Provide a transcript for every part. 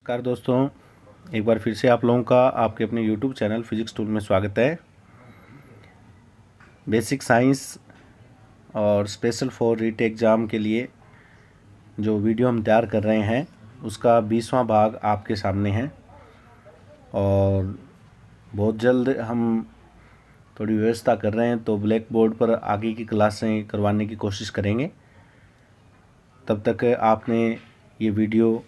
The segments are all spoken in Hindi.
नमस्कार दोस्तों, एक बार फिर से आप लोगों का आपके अपने YouTube चैनल फिजिक्स टूल में स्वागत है। बेसिक साइंस और स्पेशल फॉर रीट एग्ज़ाम के लिए जो वीडियो हम तैयार कर रहे हैं उसका 20वां भाग आपके सामने है और बहुत जल्द हम थोड़ी व्यवस्था कर रहे हैं तो ब्लैक बोर्ड पर आगे की क्लासें करवाने की कोशिश करेंगे। तब तक आपने ये वीडियो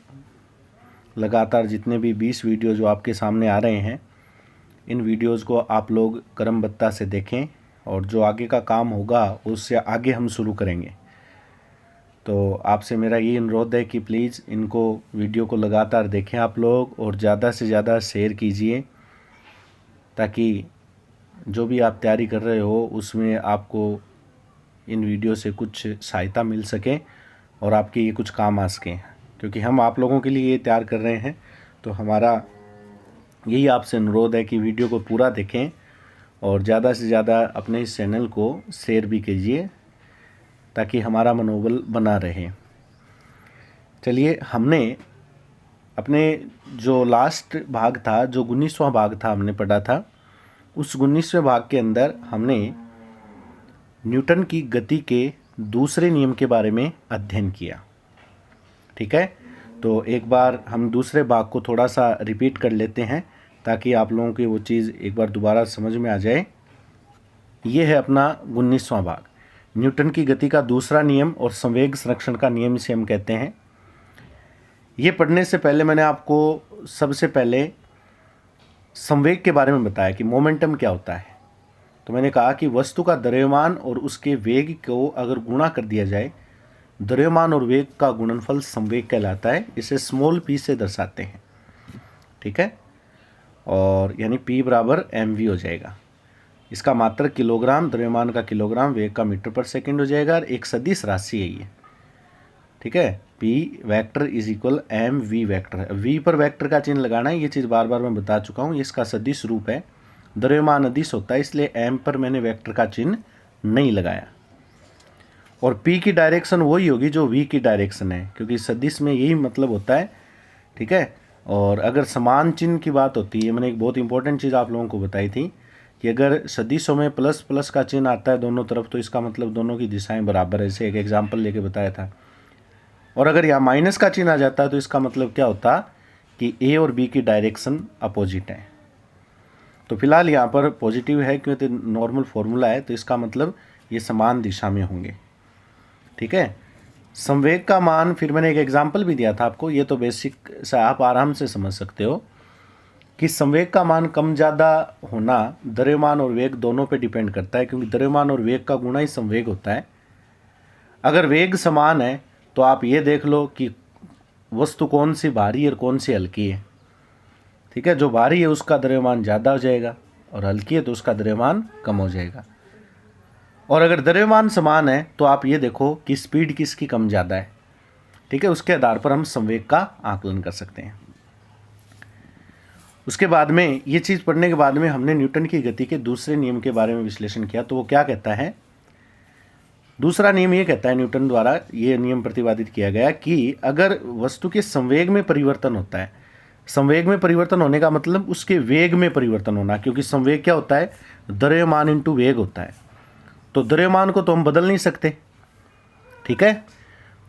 लगातार जितने भी 20 वीडियो जो आपके सामने आ रहे हैं, इन वीडियोज़ को आप लोग क्रमबद्धता से देखें और जो आगे का काम होगा उससे आगे हम शुरू करेंगे। तो आपसे मेरा ये अनुरोध है कि प्लीज़ इनको वीडियो को लगातार देखें आप लोग और ज़्यादा से ज़्यादा शेयर कीजिए ताकि जो भी आप तैयारी कर रहे हो उसमें आपको इन वीडियो से कुछ सहायता मिल सके और आपके ये कुछ काम आ सकें। क्योंकि हम आप लोगों के लिए ये तैयार कर रहे हैं तो हमारा यही आपसे अनुरोध है कि वीडियो को पूरा देखें और ज़्यादा से ज़्यादा अपने इस चैनल को शेयर भी कीजिए ताकि हमारा मनोबल बना रहे। चलिए, हमने अपने जो लास्ट भाग था, जो 19वां भाग था, हमने पढ़ा था। उस 19वें भाग के अंदर हमने न्यूटन की गति के दूसरे नियम के बारे में अध्ययन किया। ठीक है, तो एक बार हम दूसरे भाग को थोड़ा सा रिपीट कर लेते हैं ताकि आप लोगों की वो चीज़ एक बार दोबारा समझ में आ जाए। ये है अपना 19वां भाग, न्यूटन की गति का दूसरा नियम और संवेग संरक्षण का नियम इसे हम कहते हैं। ये पढ़ने से पहले मैंने आपको सबसे पहले संवेग के बारे में बताया कि मोमेंटम क्या होता है। तो मैंने कहा कि वस्तु का द्रव्यमान और उसके वेग को अगर गुणा कर दिया जाए, द्रव्यमान और वेग का गुणनफल संवेग कहलाता है। इसे स्मॉल p से दर्शाते हैं। ठीक है, और यानी p बराबर mv हो जाएगा। इसका मात्रक किलोग्राम, द्रव्यमान का किलोग्राम, वेग का मीटर पर सेकंड हो जाएगा और एक सदिश राशि है ये। ठीक है, p vector is equal mv vector है। v पर वेक्टर का चिन्ह लगाना है, ये चीज़ बार बार मैं बता चुका हूँ। इसका सदिश रूप है, द्रव्यमान अदिश होता है, इसलिए m पर मैंने वेक्टर का चिन्ह नहीं लगाया। और p की डायरेक्शन वही होगी जो v की डायरेक्शन है, क्योंकि सदिश में यही मतलब होता है। ठीक है, और अगर समान चिन्ह की बात होती है, मैंने एक बहुत इंपॉर्टेंट चीज़ आप लोगों को बताई थी कि अगर सदिशों में प्लस प्लस का चिन्ह आता है दोनों तरफ, तो इसका मतलब दोनों की दिशाएं बराबर है। ऐसे एक एग्जाम्पल लेके बताया था। और अगर यहाँ माइनस का चिन्ह आ जाता है तो इसका मतलब क्या होता कि a और b की डायरेक्शन अपोजिट है। तो फिलहाल यहाँ पर पॉजिटिव है क्योंकि नॉर्मल फॉर्मूला है, तो इसका मतलब ये समान दिशा में होंगे। ठीक है, संवेग का मान फिर मैंने एक एग्जांपल भी दिया था आपको, ये तो बेसिक से आप आराम से समझ सकते हो कि संवेग का मान कम ज़्यादा होना द्रव्यमान और वेग दोनों पे डिपेंड करता है, क्योंकि द्रव्यमान और वेग का गुणा ही संवेग होता है। अगर वेग समान है तो आप ये देख लो कि वस्तु कौन सी भारी और कौन सी हल्की है। ठीक है, जो भारी है उसका द्रव्यमान ज़्यादा हो जाएगा और हल्की है तो उसका द्रव्यमान कम हो जाएगा। और अगर द्रव्यमान समान है तो आप ये देखो कि स्पीड किसकी कम ज़्यादा है। ठीक है, उसके आधार पर हम संवेग का आकलन कर सकते हैं। उसके बाद में ये चीज़ पढ़ने के बाद में हमने न्यूटन की गति के दूसरे नियम के बारे में विश्लेषण किया। तो वो क्या कहता है? दूसरा नियम ये कहता है, न्यूटन द्वारा ये नियम प्रतिपादित किया गया कि अगर वस्तु के संवेग में परिवर्तन होता है, संवेग में परिवर्तन होने का मतलब उसके वेग में परिवर्तन होना, क्योंकि संवेग क्या होता है? द्रव्यमान इंटू वेग होता है। तो द्रव्यमान को तो हम बदल नहीं सकते। ठीक है,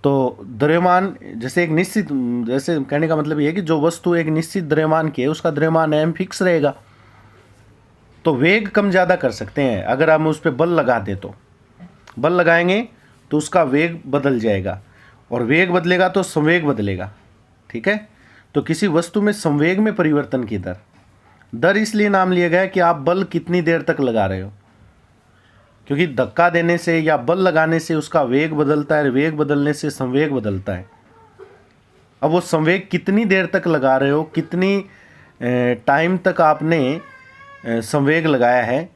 तो द्रव्यमान जैसे एक निश्चित, जैसे कहने का मतलब ये है कि जो वस्तु एक निश्चित द्रव्यमान की है उसका द्रव्यमान m फिक्स रहेगा। तो वेग कम ज़्यादा कर सकते हैं। अगर हम उस पर बल लगा दें तो बल लगाएंगे तो उसका वेग बदल जाएगा और वेग बदलेगा तो संवेग बदलेगा। ठीक है, तो किसी वस्तु में संवेग में परिवर्तन की दर इसलिए नाम लिया गया कि आप बल कितनी देर तक लगा रहे हो, क्योंकि धक्का देने से या बल लगाने से उसका वेग बदलता है, वेग बदलने से संवेग बदलता है। अब वो संवेग कितनी देर तक लगा रहे हो, कितनी टाइम तक आपने संवेग लगाया है,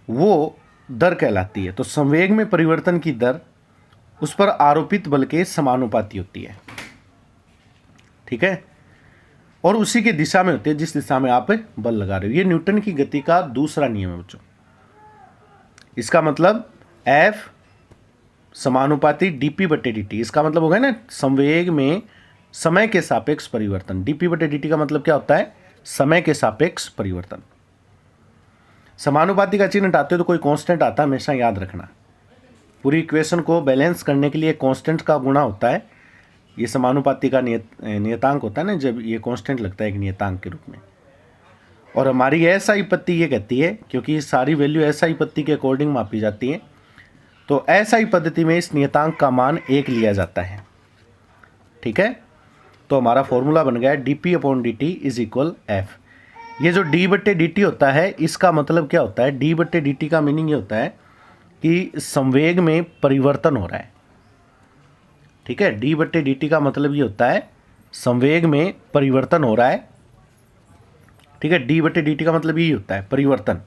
वो दर कहलाती है। तो संवेग में परिवर्तन की दर उस पर आरोपित बल के समानुपाती होती है। ठीक है, और उसी की दिशा में होती है जिस दिशा में आप बल लगा रहे हो। ये न्यूटन की गति का दूसरा नियम है बच्चों। इसका मतलब F समानुपाती dp/dt, इसका मतलब होगा ना संवेग में समय के सापेक्ष परिवर्तन। डीपी बटे dt का मतलब क्या होता है? समय के सापेक्ष परिवर्तन। समानुपाती का चिन्ह हटाते हो तो कोई कांस्टेंट आता है, हमेशा याद रखना। पूरी इक्वेशन को बैलेंस करने के लिए कांस्टेंट का गुणा होता है। ये समानुपाती का नियतांक होता है ना, जब ये कांस्टेंट लगता है एक नियतांक के रूप में। और हमारी एसआई पत्ती ये कहती है, क्योंकि सारी वैल्यू एसआई पत्ती के अकॉर्डिंग मापी जाती है, तो एसआई पद्धति में इस नियतांक का मान 1 लिया जाता है। ठीक है, तो हमारा फॉर्मूला बन गया dp upon dt is equal F. ये जो d बट्टे dt होता है, इसका मतलब क्या होता है? d बट्टे dt का मीनिंग ये होता है कि संवेग में परिवर्तन हो रहा है। ठीक है, d बट्टे dt का मतलब ये होता है संवेग में परिवर्तन हो रहा है। ठीक है, d बट्टे dt का मतलब यही होता है परिवर्तन।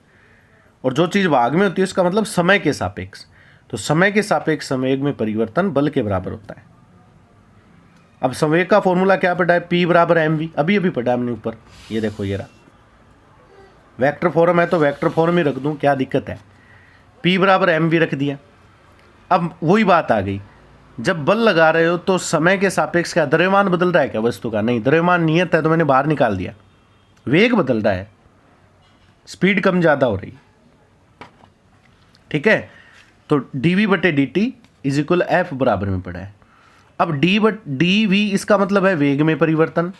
और जो चीज़ भाग में होती है उसका मतलब समय के सापेक्ष। तो समय के सापेक्ष संवेग में परिवर्तन बल के बराबर होता है। अब संवेग का फॉर्मूला क्या पढ़ा है? P बराबर mv, अभी अभी पढ़ा हमने ऊपर। ये देखो, ये रहा। वेक्टर फॉर्म है तो वेक्टर फॉर्म ही रख दूं, क्या दिक्कत है? P बराबर mv रख दिया। अब वही बात आ गई, जब बल लगा रहे हो तो समय के सापेक्ष क्या द्रव्यमान बदल रहा है क्या वस्तु का? नहीं, द्रव्यमान नियत है तो मैंने बाहर निकाल दिया। वेग बदल रहा है, स्पीड कम ज़्यादा हो रही। ठीक है, तो dv बटे dt इज इक्वल एफ बराबर में पड़ा है। अब dv इसका मतलब है वेग में परिवर्तन।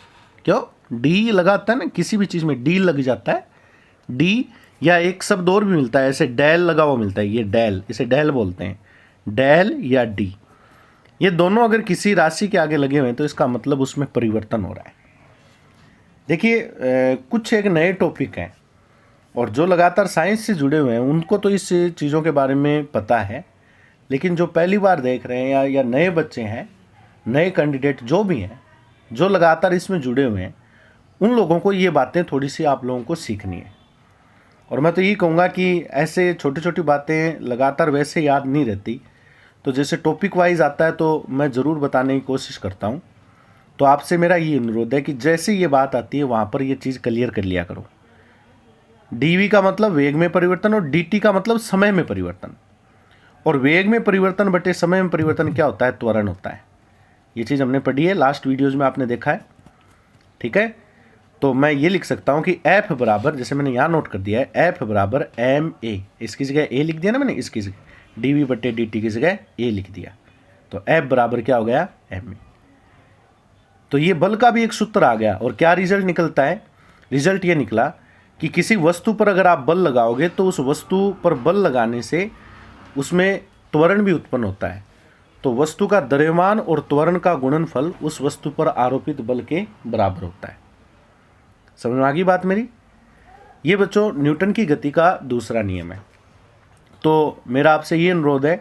क्यों? d लगाता है ना, किसी भी चीज़ में d लग जाता है। d या एक शब्द और भी मिलता है, ऐसे डेल लगा हुआ मिलता है, ये डेल, इसे डेल बोलते हैं, डेल या d। ये दोनों अगर किसी राशि के आगे लगे हुए हैं तो इसका मतलब उसमें परिवर्तन हो रहा है। देखिए, कुछ एक नए टॉपिक हैं और जो लगातार साइंस से जुड़े हुए हैं उनको तो इस चीज़ों के बारे में पता है, लेकिन जो पहली बार देख रहे हैं या नए बच्चे हैं, नए कैंडिडेट जो भी हैं, जो लगातार इसमें जुड़े हुए हैं, उन लोगों को ये बातें थोड़ी सी आप लोगों को सीखनी है। और मैं तो यही कहूँगा कि ऐसे छोटी छोटी बातें लगातार वैसे याद नहीं रहती, तो जैसे टॉपिक वाइज आता है तो मैं ज़रूर बताने की कोशिश करता हूँ। तो आपसे मेरा ये अनुरोध है कि जैसे ये बात आती है वहाँ पर ये चीज़ क्लियर कर लिया करो। dv का मतलब वेग में परिवर्तन और dt का मतलब समय में परिवर्तन। और वेग में परिवर्तन बटे समय में परिवर्तन क्या होता है? त्वरण होता है। ये चीज़ हमने पढ़ी है, लास्ट वीडियोज़ में आपने देखा है। ठीक है, तो मैं ये लिख सकता हूँ कि f बराबर, जैसे मैंने यहाँ नोट कर दिया है, f बराबर ma, इसकी जगह a लिख दिया ना मैंने, इसकी जगह dv बटे dt की जगह a लिख दिया, तो f बराबर क्या हो गया? ma। तो ये बल का भी एक सूत्र आ गया। और क्या रिजल्ट निकलता है? रिजल्ट ये निकला कि किसी वस्तु पर अगर आप बल लगाओगे तो उस वस्तु पर बल लगाने से उसमें त्वरण भी उत्पन्न होता है। तो वस्तु का द्रव्यमान और त्वरण का गुणनफल उस वस्तु पर आरोपित बल के बराबर होता है। समझ में आ गई बात मेरी? ये बच्चों न्यूटन की गति का दूसरा नियम है। तो मेरा आपसे ये अनुरोध है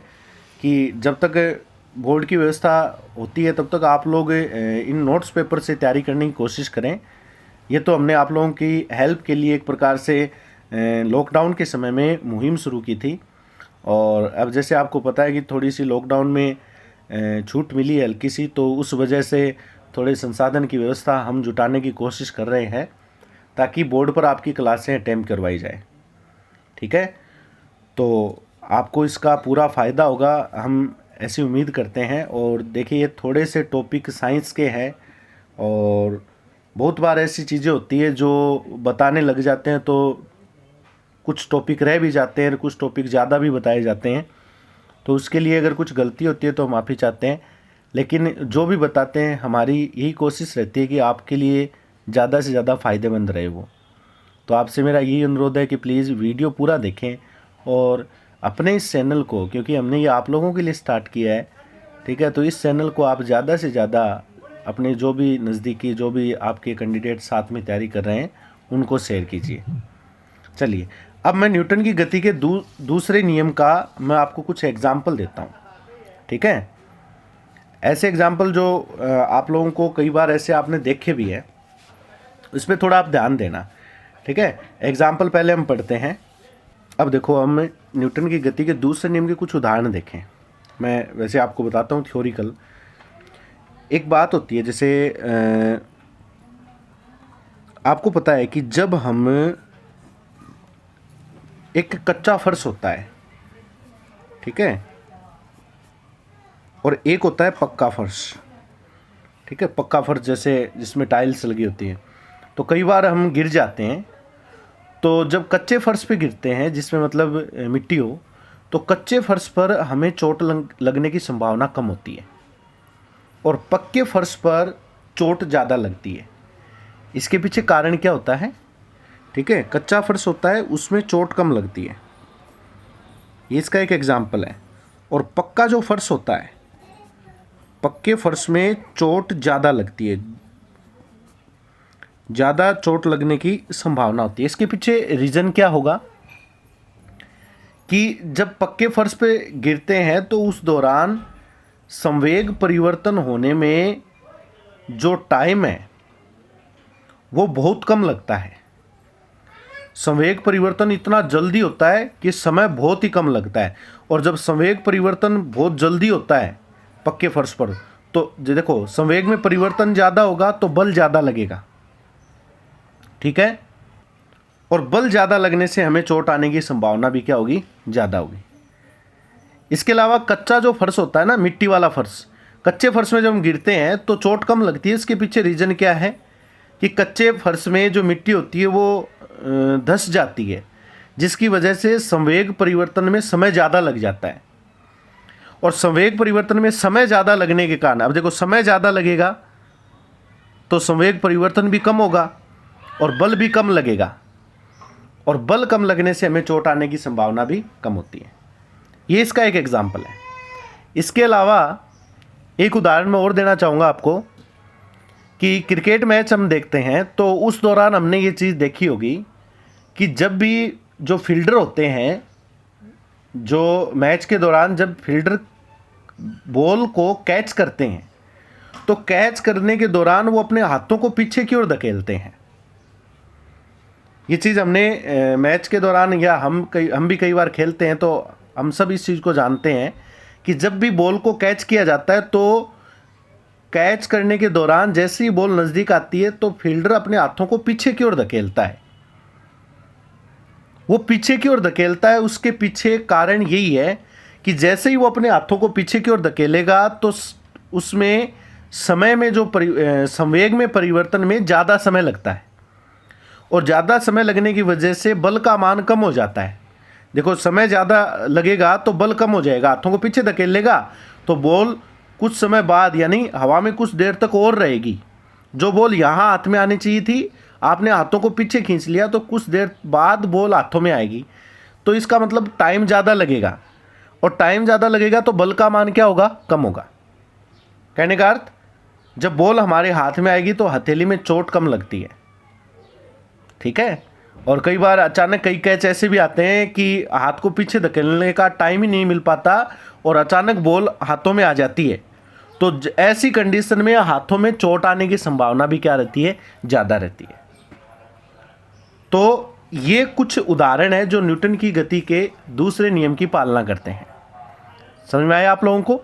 कि जब तक बोर्ड की व्यवस्था होती है तब तक आप लोग इन नोट्स पेपर से तैयारी करने की कोशिश करें। ये तो हमने आप लोगों की हेल्प के लिए एक प्रकार से लॉकडाउन के समय में मुहिम शुरू की थी। और अब जैसे आपको पता है कि थोड़ी सी लॉकडाउन में छूट मिली है हल्की सी, तो उस वजह से थोड़े संसाधन की व्यवस्था हम जुटाने की कोशिश कर रहे हैं ताकि बोर्ड पर आपकी क्लासें अटेम्प्ट करवाई जाए। ठीक है, तो आपको इसका पूरा फ़ायदा होगा, हम ऐसी उम्मीद करते हैं। और देखिए, ये थोड़े से टॉपिक साइंस के हैं और बहुत बार ऐसी चीज़ें होती है जो बताने लग जाते हैं तो कुछ टॉपिक रह भी जाते हैं, कुछ टॉपिक ज़्यादा भी बताए जाते हैं। तो उसके लिए अगर कुछ गलती होती है तो माफ़ी चाहते हैं, लेकिन जो भी बताते हैं हमारी यही कोशिश रहती है कि आपके लिए ज़्यादा से ज़्यादा फ़ायदेमंद रहे वो। तो आपसे मेरा यही अनुरोध है कि प्लीज़ वीडियो पूरा देखें और अपने इस चैनल को, क्योंकि हमने ये आप लोगों के लिए स्टार्ट किया है, ठीक है, तो इस चैनल को आप ज़्यादा से ज़्यादा अपने जो भी नज़दीकी, जो भी आपके कैंडिडेट साथ में तैयारी कर रहे हैं, उनको शेयर कीजिए। चलिए, अब मैं न्यूटन की गति के दूसरे नियम का मैं आपको कुछ एग्जाम्पल देता हूँ। ठीक है, ऐसे एग्जाम्पल जो आप लोगों को कई बार ऐसे आपने देखे भी है, इस पर थोड़ा आप ध्यान देना। ठीक है, एग्जाम्पल पहले हम पढ़ते हैं। अब देखो, हम न्यूटन की गति के दूसरे नियम के कुछ उदाहरण देखें। मैं वैसे आपको बताता हूँ थ्योरिकल। एक बात होती है, जैसे आपको पता है कि जब हम एक कच्चा फर्श होता है, ठीक है, और एक होता है पक्का फर्श। ठीक है, पक्का फर्श जैसे जिसमें टाइल्स लगी होती हैं, तो कई बार हम गिर जाते हैं। तो जब कच्चे फर्श पे गिरते हैं जिसमें मतलब मिट्टी हो, तो कच्चे फर्श पर हमें चोट लगने की संभावना कम होती है और पक्के फर्श पर चोट ज़्यादा लगती है। इसके पीछे कारण क्या होता है? ठीक है, कच्चा फर्श होता है उसमें चोट कम लगती है, ये इसका एक एग्जाम्पल है। और पक्का जो फर्श होता है, पक्के फर्श में चोट ज़्यादा लगती है, ज़्यादा चोट लगने की संभावना होती है। इसके पीछे रीज़न क्या होगा कि जब पक्के फर्श पे गिरते हैं तो उस दौरान संवेग परिवर्तन होने में जो टाइम है वो बहुत कम लगता है। संवेग परिवर्तन इतना जल्दी होता है कि समय बहुत ही कम लगता है। और जब संवेग परिवर्तन बहुत जल्दी होता है पक्के फर्श पर, तो देखो संवेग में परिवर्तन ज़्यादा होगा तो बल ज़्यादा लगेगा, ठीक है, और बल ज़्यादा लगने से हमें चोट आने की संभावना भी क्या होगी? ज़्यादा होगी। इसके अलावा कच्चा जो फर्श होता है ना, मिट्टी वाला फर्श, कच्चे फर्श में जब हम गिरते हैं तो चोट कम लगती है। इसके पीछे रीज़न क्या है कि कच्चे फर्श में जो मिट्टी होती है वो धंस जाती है, जिसकी वजह से संवेग परिवर्तन में समय ज़्यादा लग जाता है। और संवेग परिवर्तन में समय ज़्यादा लगने के कारण, अब देखो समय ज़्यादा लगेगा तो संवेग परिवर्तन भी कम होगा और बल भी कम लगेगा, और बल कम लगने से हमें चोट आने की संभावना भी कम होती है। ये इसका एक एग्जाम्पल है। इसके अलावा एक उदाहरण मैं और देना चाहूँगा आपको कि क्रिकेट मैच हम देखते हैं तो उस दौरान हमने ये चीज़ देखी होगी कि जब भी जो फील्डर होते हैं, जो मैच के दौरान जब फील्डर बॉल को कैच करते हैं तो कैच करने के दौरान वो अपने हाथों को पीछे की ओर धकेलते हैं। ये चीज़ हमने मैच के दौरान, या हम भी कई बार खेलते हैं तो हम सब इस चीज़ को जानते हैं कि जब भी बॉल को कैच किया जाता है तो कैच करने के दौरान जैसे ही बॉल नज़दीक आती है तो फील्डर अपने हाथों को पीछे की ओर धकेलता है। वो पीछे की ओर धकेलता है, उसके पीछे कारण यही है कि जैसे ही वो अपने हाथों को पीछे की ओर धकेलेगा तो उसमें समय में जो संवेग में परिवर्तन में ज़्यादा समय लगता है, और ज़्यादा समय लगने की वजह से बल का मान कम हो जाता है। देखो समय ज़्यादा लगेगा तो बल कम हो जाएगा, हाथों को पीछे धकेलेगा तो बॉल कुछ समय बाद यानी हवा में कुछ देर तक और रहेगी। जो बॉल यहाँ हाथ में आनी चाहिए थी, आपने हाथों को पीछे खींच लिया तो कुछ देर बाद बॉल हाथों में आएगी। तो इसका मतलब टाइम ज़्यादा लगेगा, और टाइम ज़्यादा लगेगा तो बल का मान क्या होगा? कम होगा। कहने का अर्थ, जब बॉल हमारे हाथ में आएगी तो हथेली में चोट कम लगती है, ठीक है। और कई बार अचानक कई कैच ऐसे भी आते हैं कि हाथ को पीछे धकेलने का टाइम ही नहीं मिल पाता और अचानक बॉल हाथों में आ जाती है, तो ऐसी कंडीशन में हाथों में चोट आने की संभावना भी क्या रहती है? ज़्यादा रहती है। तो ये कुछ उदाहरण है जो न्यूटन की गति के दूसरे नियम की पालना करते हैं। समझ में आया आप लोगों को?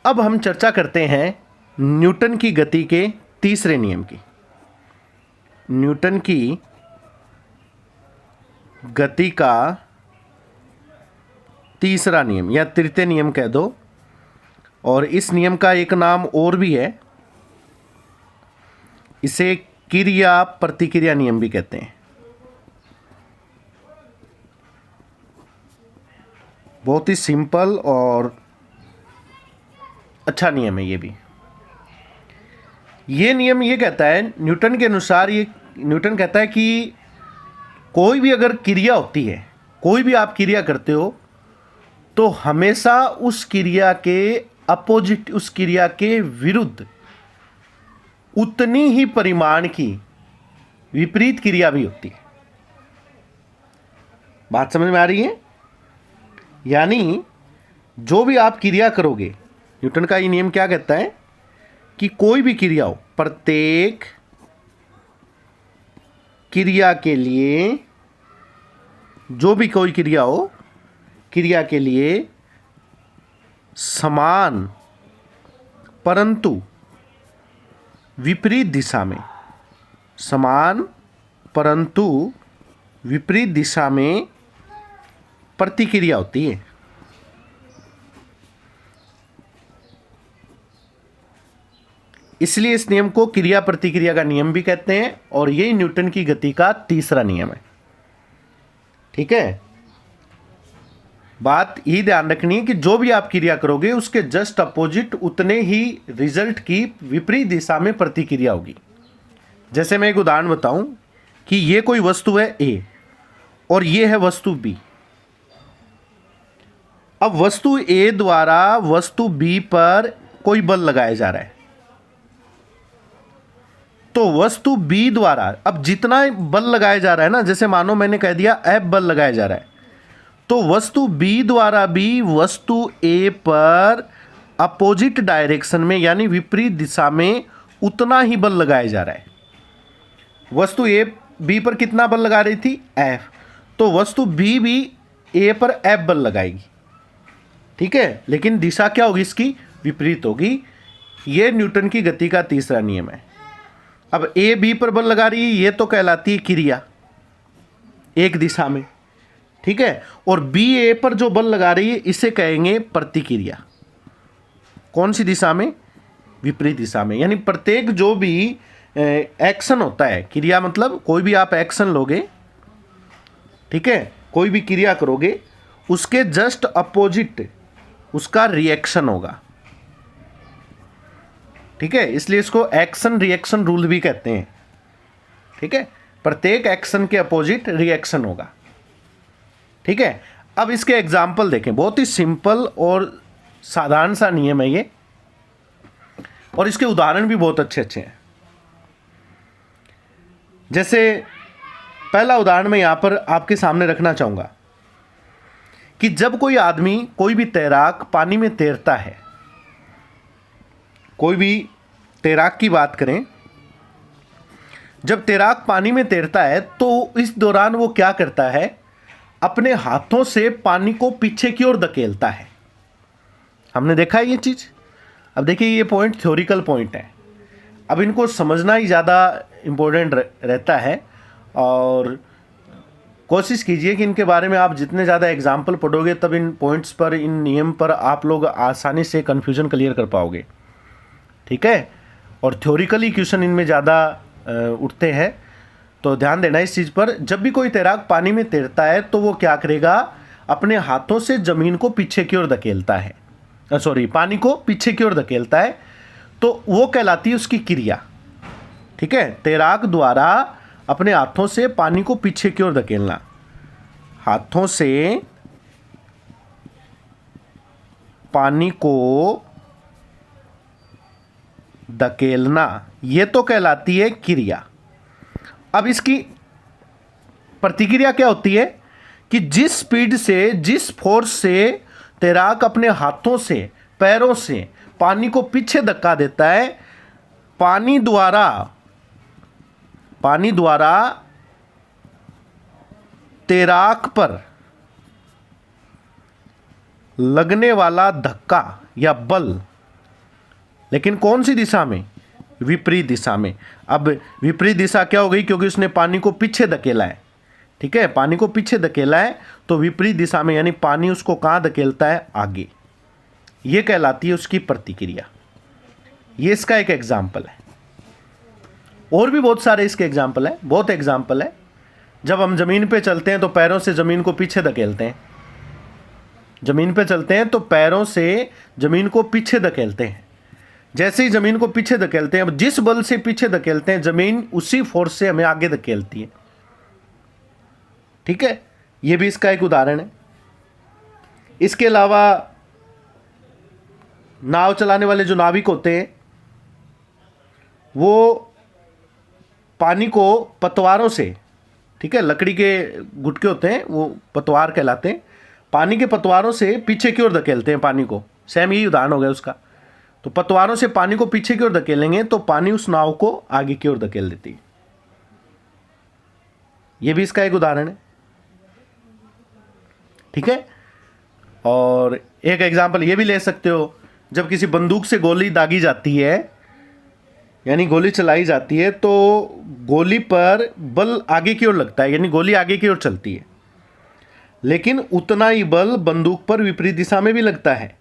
अब हम चर्चा करते हैं न्यूटन की गति के तीसरे नियम की। न्यूटन की गति का तीसरा नियम या तृतीय नियम कह दो, और इस नियम का एक नाम और भी है, इसे क्रिया प्रतिक्रिया नियम भी कहते हैं। बहुत ही सिंपल और अच्छा नियम है ये भी। ये नियम ये कहता है, न्यूटन के अनुसार, ये न्यूटन कहता है कि कोई भी अगर क्रिया होती है, कोई भी आप क्रिया करते हो, तो हमेशा उस क्रिया के अपोजिट, उस क्रिया के विरुद्ध उतनी ही परिमाण की विपरीत क्रिया भी होती है। बात समझ में आ रही है? यानी जो भी आप क्रिया करोगे, न्यूटन का ये नियम क्या कहता है कि कोई भी क्रिया हो, प्रत्येक क्रिया के लिए, जो भी कोई क्रिया हो, क्रिया के लिए समान परंतु विपरीत दिशा में, समान परंतु विपरीत दिशा में प्रतिक्रिया होती है। इसलिए इस नियम को क्रिया प्रतिक्रिया का नियम भी कहते हैं और यही न्यूटन की गति का तीसरा नियम है। ठीक है, बात ये ध्यान रखनी है कि जो भी आप क्रिया करोगे उसके जस्ट अपोजिट उतने ही रिजल्ट की विपरीत दिशा में प्रतिक्रिया होगी। जैसे मैं एक उदाहरण बताऊं कि ये कोई वस्तु है ए और ये है वस्तु बी। अब वस्तु ए द्वारा वस्तु बी पर कोई बल लगाया जा रहा है, तो वस्तु बी द्वारा अब जितना बल लगाया जा रहा है ना, जैसे मानो मैंने कह दिया F बल लगाया जा रहा है, तो वस्तु बी द्वारा भी वस्तु ए पर अपोजिट डायरेक्शन में यानी विपरीत दिशा में उतना ही बल लगाया जा रहा है। वस्तु ए बी पर कितना बल लगा रही थी F, तो वस्तु बी भी ए पर F बल लगाएगी। ठीक है, लेकिन दिशा क्या होगी इसकी, विपरीत होगी। यह न्यूटन की गति का तीसरा नियम है। अब ए बी पर बल लगा रही है, ये तो कहलाती है क्रिया एक दिशा में। ठीक है, और बी ए पर जो बल लगा रही है इसे कहेंगे प्रतिक्रिया। कौन सी दिशा में, विपरीत दिशा में। यानी प्रत्येक जो भी एक्शन होता है, क्रिया मतलब कोई भी आप एक्शन लोगे, ठीक है, कोई भी क्रिया करोगे उसके जस्ट अपोजिट उसका रिएक्शन होगा। ठीक है, इसलिए इसको एक्शन रिएक्शन रूल भी कहते हैं। ठीक है, प्रत्येक एक्शन के अपोजिट रिएक्शन होगा। ठीक है, अब इसके एग्जाम्पल देखें। बहुत ही सिंपल और साधारण सा नियम है ये, और इसके उदाहरण भी बहुत अच्छे अच्छे हैं। जैसे पहला उदाहरण मैं यहां पर आपके सामने रखना चाहूंगा कि जब कोई आदमी, कोई भी तैराक पानी में तैरता है, कोई भी तैराक की बात करें, जब तैराक पानी में तैरता है तो इस दौरान वो क्या करता है, अपने हाथों से पानी को पीछे की ओर धकेलता है। हमने देखा है ये चीज़। अब देखिए, ये पॉइंट थ्योरिकल पॉइंट है, अब इनको समझना ही ज़्यादा इम्पोर्टेंट रहता है, और कोशिश कीजिए कि इनके बारे में आप जितने ज़्यादा एग्जाम्पल पढ़ोगे तब इन पॉइंट्स पर, इन नियम पर आप लोग आसानी से कन्फ्यूजन क्लियर कर पाओगे। ठीक है, और थ्योरिकली क्वेश्चन इनमें ज़्यादा उठते हैं, तो ध्यान देना इस चीज़ पर। जब भी कोई तैराक पानी में तैरता है तो वो क्या करेगा, अपने हाथों से ज़मीन को पीछे की ओर धकेलता है, पानी को पीछे की ओर धकेलता है, तो वो कहलाती है उसकी क्रिया। ठीक है, तैराक द्वारा अपने हाथों से पानी को पीछे की ओर धकेलना, हाथों से पानी को धकेलना, ये तो कहलाती है क्रिया। अब इसकी प्रतिक्रिया क्या होती है कि जिस स्पीड से, जिस फोर्स से तैराक अपने हाथों से, पैरों से पानी को पीछे धक्का देता है, पानी द्वारा तैराक पर लगने वाला धक्का या बल, लेकिन कौन सी दिशा में, विपरीत दिशा में। अब विपरीत दिशा क्या हो गई, क्योंकि उसने पानी को पीछे धकेला है। ठीक है, पानी को पीछे धकेला है तो विपरीत दिशा में, यानी पानी उसको कहाँ धकेलता है, आगे। ये कहलाती है उसकी प्रतिक्रिया। ये इसका एक एग्जाम्पल है। और भी बहुत सारे इसके एग्जाम्पल है, बहुत एग्जाम्पल है। जब हम ज़मीन पे चलते हैं तो पैरों से ज़मीन को पीछे धकेलते हैं, ज़मीन पे चलते हैं तो पैरों से ज़मीन को पीछे धकेलते हैं। जैसे ही ज़मीन को पीछे धकेलते हैं, अब जिस बल से पीछे धकेलते हैं ज़मीन उसी फोर्स से हमें आगे धकेलती है। ठीक है, ये भी इसका एक उदाहरण है। इसके अलावा नाव चलाने वाले जो नाविक होते हैं वो पानी को पतवारों से, ठीक है, लकड़ी के गुटके होते हैं वो पतवार कहलाते हैं, पानी के पतवारों से पीछे की ओर धकेलते हैं पानी को। सेम यही उदाहरण हो गया उसका। तो पतवारों से पानी को पीछे की ओर धकेलेंगे तो पानी उस नाव को आगे की ओर धकेल देती है। यह भी इसका एक उदाहरण है। ठीक है, और एक एग्जाम्पल ये भी ले सकते हो, जब किसी बंदूक से गोली दागी जाती है, यानी गोली चलाई जाती है, तो गोली पर बल आगे की ओर लगता है, यानी गोली आगे की ओर चलती है, लेकिन उतना ही बल बंदूक पर विपरीत दिशा में भी लगता है।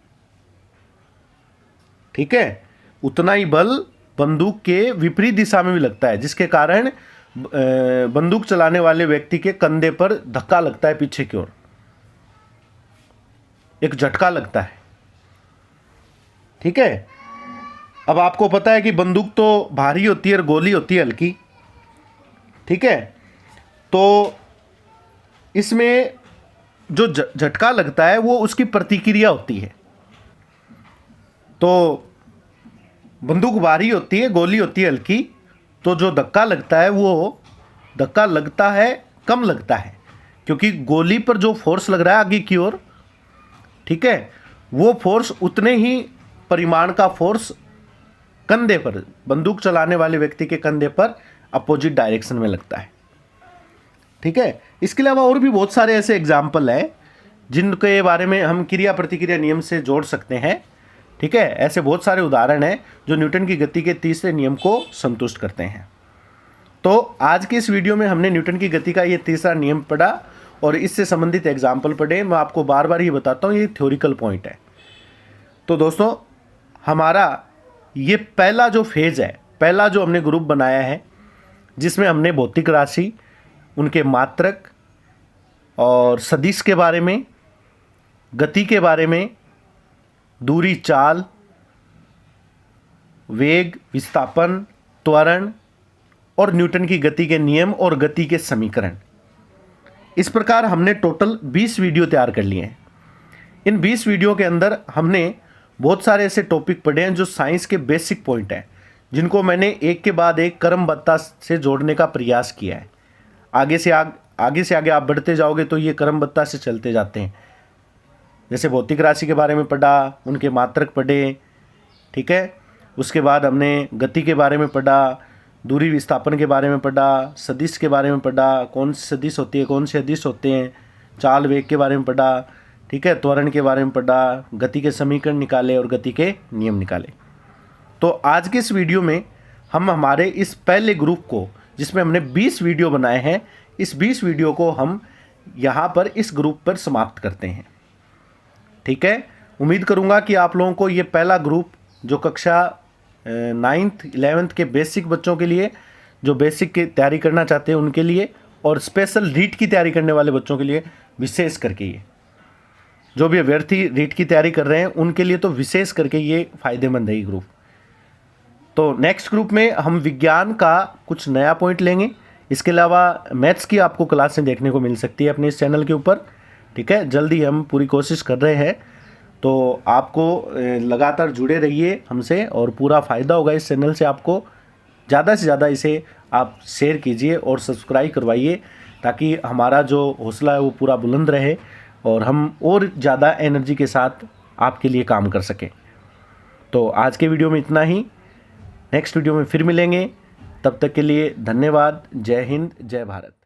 ठीक है, उतना ही बल बंदूक के विपरीत दिशा में भी लगता है, जिसके कारण बंदूक चलाने वाले व्यक्ति के कंधे पर धक्का लगता है पीछे की ओर, एक झटका लगता है। ठीक है। अब आपको पता है कि बंदूक तो भारी होती है और गोली होती है हल्की। ठीक है। तो इसमें जो झटका लगता है वो उसकी प्रतिक्रिया होती है। तो बंदूक भारी होती है, गोली होती है हल्की, तो जो धक्का लगता है वो धक्का लगता है कम लगता है, क्योंकि गोली पर जो फोर्स लग रहा है आगे की ओर, ठीक है, वो फोर्स उतने ही परिमाण का फोर्स कंधे पर, बंदूक चलाने वाले व्यक्ति के कंधे पर अपोजिट डायरेक्शन में लगता है। ठीक है। इसके अलावा और भी बहुत सारे ऐसे एग्जाम्पल हैं जिनके बारे में हम क्रिया प्रतिक्रिया नियम से जोड़ सकते हैं। ठीक है। ऐसे बहुत सारे उदाहरण हैं जो न्यूटन की गति के तीसरे नियम को संतुष्ट करते हैं। तो आज के इस वीडियो में हमने न्यूटन की गति का ये तीसरा नियम पढ़ा और इससे संबंधित एग्जाम्पल पढ़े। मैं आपको बार बार ये बताता हूँ, ये थ्योरिकल पॉइंट है। तो दोस्तों, हमारा ये पहला जो फेज है, पहला जो हमने ग्रुप बनाया है, जिसमें हमने भौतिक राशि, उनके मात्रक और सदिश के बारे में, गति के बारे में, दूरी, चाल, वेग, विस्थापन, त्वरण और न्यूटन की गति के नियम और गति के समीकरण, इस प्रकार हमने टोटल 20 वीडियो तैयार कर लिए हैं। इन 20 वीडियो के अंदर हमने बहुत सारे ऐसे टॉपिक पढ़े हैं जो साइंस के बेसिक पॉइंट हैं, जिनको मैंने एक के बाद एक क्रमबद्धता से जोड़ने का प्रयास किया है। आगे से आगे आप बढ़ते जाओगे तो ये क्रमबद्धता से चलते जाते हैं। जैसे भौतिक राशि के बारे में पढ़ा, उनके मात्रक पढ़े। ठीक है। उसके बाद हमने गति के बारे में पढ़ा, दूरी विस्थापन के बारे में पढ़ा, सदिश के बारे में पढ़ा, कौन सी सदिश होती है, कौन से अदिश होते हैं, चाल वेग के बारे में पढ़ा। ठीक है। त्वरण के बारे में पढ़ा, गति के समीकरण निकाले और गति के नियम निकाले। तो आज के इस वीडियो में हम हमारे इस पहले ग्रुप को, जिसमें हमने 20 वीडियो बनाए हैं, इस 20 वीडियो को हम यहाँ पर इस ग्रुप पर समाप्त करते हैं। ठीक है। उम्मीद करूँगा कि आप लोगों को ये पहला ग्रुप, जो कक्षा 9th 11th के बेसिक बच्चों के लिए, जो बेसिक की तैयारी करना चाहते हैं उनके लिए, और स्पेशल रीट की तैयारी करने वाले बच्चों के लिए विशेष करके, ये जो भी अभ्यर्थी रीट की तैयारी कर रहे हैं उनके लिए तो विशेष करके ये फ़ायदेमंद है ये ग्रुप। तो नेक्स्ट ग्रुप में हम विज्ञान का कुछ नया पॉइंट लेंगे। इसके अलावा मैथ्स की आपको क्लासें देखने को मिल सकती है अपने इस चैनल के ऊपर। ठीक है। जल्दी हम पूरी कोशिश कर रहे हैं, तो आपको लगातार जुड़े रहिए हमसे और पूरा फ़ायदा होगा इस चैनल से। आपको ज़्यादा से ज़्यादा इसे आप शेयर कीजिए और सब्सक्राइब करवाइए, ताकि हमारा जो हौसला है वो पूरा बुलंद रहे और हम और ज़्यादा एनर्जी के साथ आपके लिए काम कर सकें। तो आज के वीडियो में इतना ही। नेक्स्ट वीडियो में फिर मिलेंगे। तब तक के लिए धन्यवाद। जय हिंद, जय भारत।